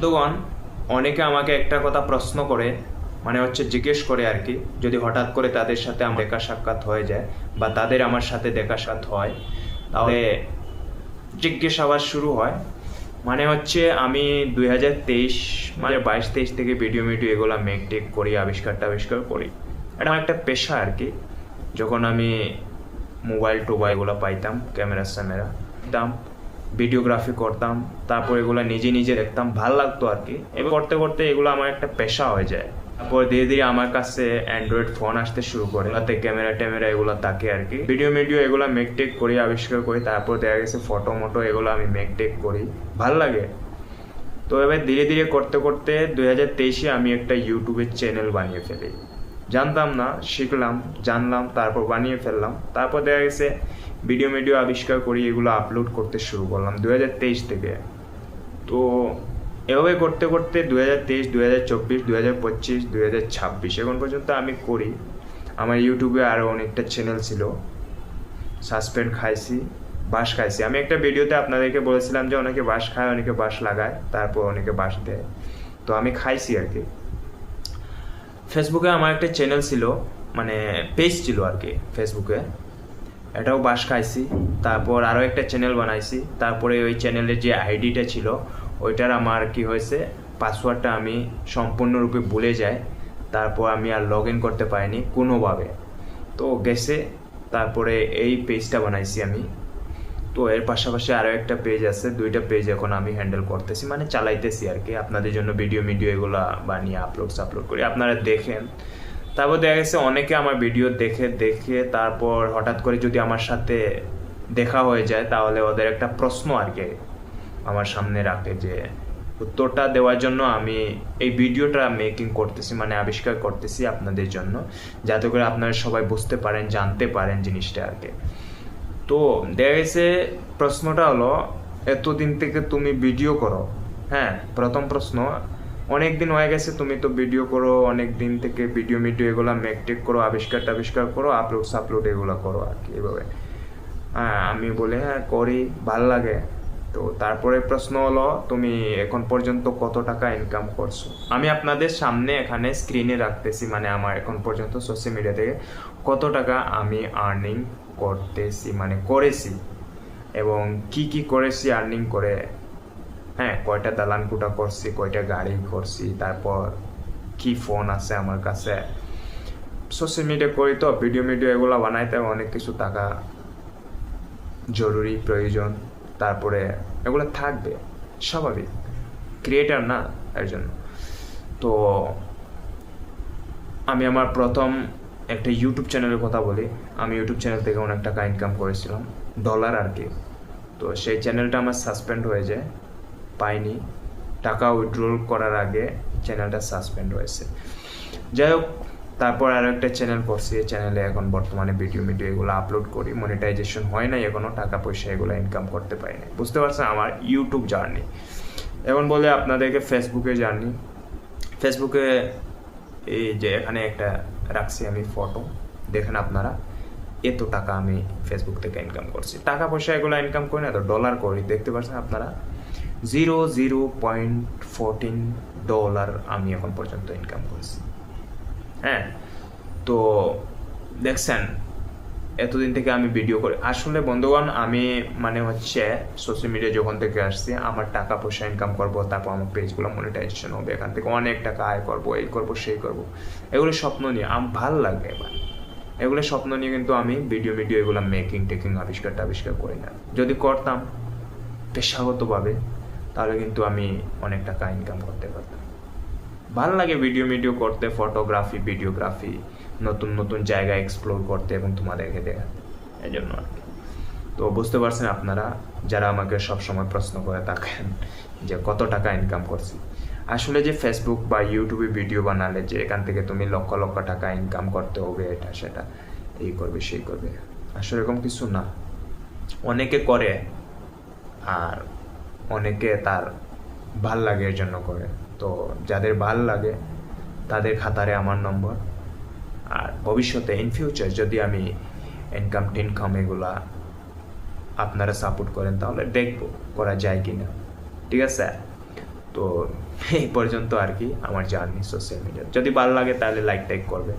বন্ধুগণ, অনেকে আমাকে একটা কথা প্রশ্ন করে, মানে হচ্ছে জিজ্ঞেস করে আর কি, যদি হঠাৎ করে তাদের সাথে আমার দেখা সাক্ষাৎ হয়ে যায় বা তাদের আমার সাথে দেখা সাক্ষাৎ হয়, তাহলে জিজ্ঞাসাবাদ শুরু হয়। মানে হচ্ছে আমি 2023 মানে 22-23 থেকে ভিডিও এগুলো মেক টেক করি, আবিষ্কার করি। এটা আমার একটা পেশা আর কি। যখন আমি মোবাইল টোবাইল এগুলো পাইতাম, ক্যামেরা দিতাম, ভিডিওগ্রাফি করতাম, তারপর এগুলো নিজে নিজে দেখতাম, ভাল লাগতো আর কি। এবার করতে করতে এগুলো আমার একটা পেশা হয়ে যায়। তারপর ধীরে ধীরে আমার কাছে অ্যান্ড্রয়েড ফোন আসতে শুরু করে, তাতে ক্যামেরা ট্যামেরা এগুলো থাকে আর কি। ভিডিও এগুলো মেকটেক করি, আবিষ্কার করি, তারপর দেখা গেছে ফটো মোটো এগুলো আমি মেকটেক করি, ভাল লাগে। তো এবার ধীরে ধীরে করতে করতে 2023-এ আমি একটা ইউটিউবের চ্যানেল বানিয়ে ফেলি। জানতাম না, শিখলাম, জানলাম, তারপর বানিয়ে ফেললাম। তারপর দেখা গেছে ভিডিও আবিষ্কার করি, এগুলো আপলোড করতে শুরু করলাম 2023 থেকে। তো এভাবে করতে করতে 2023, 2024, 2025, 2026 এখন পর্যন্ত আমি করি। আমার ইউটিউবে আরও অনেকটা চ্যানেল ছিল, সাসপেন্ড খাইছি, বাঁশ খাইছি। আমি একটা ভিডিওতে আপনাদেরকে বলেছিলাম যে অনেকে বাঁশ খায়, অনেকে বাঁশ লাগায়, তারপর অনেকে বাঁশ দেয়। তো আমি খাইছি আর কি। ফেসবুকে আমার একটা চ্যানেল ছিল, মানে পেজ ছিল আর কি ফেসবুকে, এটাও বাঁশ খাইছি। তারপর আরও একটা চ্যানেল বানাইছি। তারপরে ওই চ্যানেলের যে আইডিটা ছিল ওইটার আমার কি হয়েছে, পাসওয়ার্ডটা আমি সম্পূর্ণরূপে ভুলে যাই। তারপর আমি আর লগ ইন করতে পারিনি কোনোভাবে, তো গেছে। তারপরে এই পেজটা বানাইছি আমি। তো এর পাশাপাশি আরও একটা পেজ আছে, দুইটা পেজ এখন আমি হ্যান্ডেল করতেছি, মানে চালাইতেছি আর কি। আপনাদের জন্য ভিডিও এগুলো বানিয়ে আপলোড করি, আপনারা দেখেন। তারপর দেখা গেছে অনেকে আমার ভিডিও দেখে দেখে তারপর হঠাৎ করে যদি আমার সাথে দেখা হয়ে যায়, তাহলে ওদের একটা প্রশ্ন আর কি আমার সামনে রাখে, যে উত্তরটা দেওয়ার জন্য আমি এই ভিডিওটা মেকিং করতেছি, মানে আবিষ্কার করতেছি আপনাদের জন্য, যাতে করে আপনারা সবাই বুঝতে পারেন, জানতে পারেন জিনিসটা আর কি। তো দেখা গেছে প্রশ্নটা হলো, এতদিন থেকে তুমি ভিডিও করো। হ্যাঁ, প্রথম প্রশ্ন, অনেক দিন হয়ে গেছে তুমি তো ভিডিও করো, অনেক দিন থেকে ভিডিও এগুলো মেকটেক করো, আবিষ্কার করো, আপলোড এগুলো করো আর কি, এভাবে। হ্যাঁ, আমি বলি হ্যাঁ করি, ভাল লাগে। তো তারপরে প্রশ্ন হলো, তুমি এখন পর্যন্ত কত টাকা ইনকাম করছো? আমি আপনাদের সামনে এখানে স্ক্রিনে রাখতেছি, মানে আমার এখন পর্যন্ত সোশ্যাল মিডিয়া থেকে কত টাকা আমি আর্নিং করতেছি, মানে করেছি, এবং কি করেছি আর্নিং করে। হ্যাঁ, কয়টা দালান কুটা করছি, কয়টা গাড়ি করছি, তারপর কি ফোন আছে আমার কাছে। সোশ্যাল মিডিয়া করি তো, ভিডিও এগুলো বানাইতে অনেক কিছু টাকা জরুরি, প্রয়োজন। তারপরে এগুলো থাকবে, স্বাভাবিক, ক্রিয়েটার না, এর জন্য। তো আমি আমার প্রথম একটা ইউটিউব চ্যানেলের কথা বলি। আমি ইউটিউব চ্যানেল থেকে অনেক টাকা ইনকাম করেছিলাম, ডলার আর কি। তো সেই চ্যানেলটা আমার সাসপেন্ড হয়ে যায়, পাইনি। টাকা উইথড্রল করার আগে চ্যানেলটা সাসপেন্ড হয়েছে। যাই হোক, তারপর আরও একটা চ্যানেল করছি। এই চ্যানেলে এখন বর্তমানে ভিডিও এগুলো আপলোড করি। মনিটাইজেশন হয় নাই এখনও, টাকা পয়সা এগুলো ইনকাম করতে পারিনি। বুঝতে পারছেন আমার ইউটিউব জার্নি। এখন বলে আপনাদেরকে ফেসবুকে জার্নি। ফেসবুকে এই যে এখানে একটা রাখছি আমি ফটো, দেখেন আপনারা, এত টাকা আমি ফেসবুক থেকে ইনকাম করছি। টাকা পয়সা এগুলো ইনকাম করি না তো, ডলার করি, দেখতে পাচ্ছেন আপনারা। 0.14 ডলার আমি এখন পর্যন্ত ইনকাম করছি। হ্যাঁ, তো দেখছেন এতদিন থেকে আমি ভিডিও করি। আসলে বন্ধুগণ, আমি মানে হচ্ছে সোশ্যাল মিডিয়া যখন থেকে আসছি, আমার টাকা পয়সা ইনকাম করবো, তারপর আমার পেজগুলো মনিটাইজেশন হবে, এখান থেকে অনেক টাকা আয় করবো, এই করবো সেই করবো, এগুলো স্বপ্ন নিয়ে আমার ভাল লাগে। এবার এগুলো স্বপ্ন নিয়ে কিন্তু আমি ভিডিও এগুলো মেকিং টেকিং আবিষ্কার করি না। যদি করতাম পেশাগতভাবে, তাহলে কিন্তু আমি অনেক টাকা ইনকাম করতে পারতাম। ভাল লাগে ভিডিও করতে, ফটোগ্রাফি, ভিডিওগ্রাফি, নতুন নতুন জায়গা এক্সপ্লোর করতে এবং তোমাদেরকে দেখাতে, এই জন্য আর কি। তো বুঝতে পারছেন আপনারা, যারা আমাকে সবসময় প্রশ্ন করে থাকেন যে কত টাকা ইনকাম করছি। আসলে যে ফেসবুক বা ইউটিউবে ভিডিও বানালে যে এখান থেকে তুমি লক্ষ লক্ষ টাকা ইনকাম করতে হবে, এটা সেটা, এই করবে সেই করবে, আসলে এরকম কিছু না। অনেকে করে, আর অনেকে তার ভাল লাগে এর জন্য করে। তো যাদের ভাল লাগে তাদের খাতারে আমার নম্বর। আর ভবিষ্যতে ইন ফিউচার যদি আমি ইনকাম এগুলা আপনারা সাপোর্ট করেন, তাহলে দেখবো করা যায় কি না। ঠিক আছে, তো এই পর্যন্ত আর কি আমার জার্নি সোশ্যাল মিডিয়া। যদি ভালো লাগে তাহলে লাইক টাইক করবে।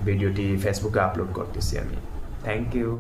ভিডিওটি ফেসবুকে আপলোড করতেছি আমি। Thank you.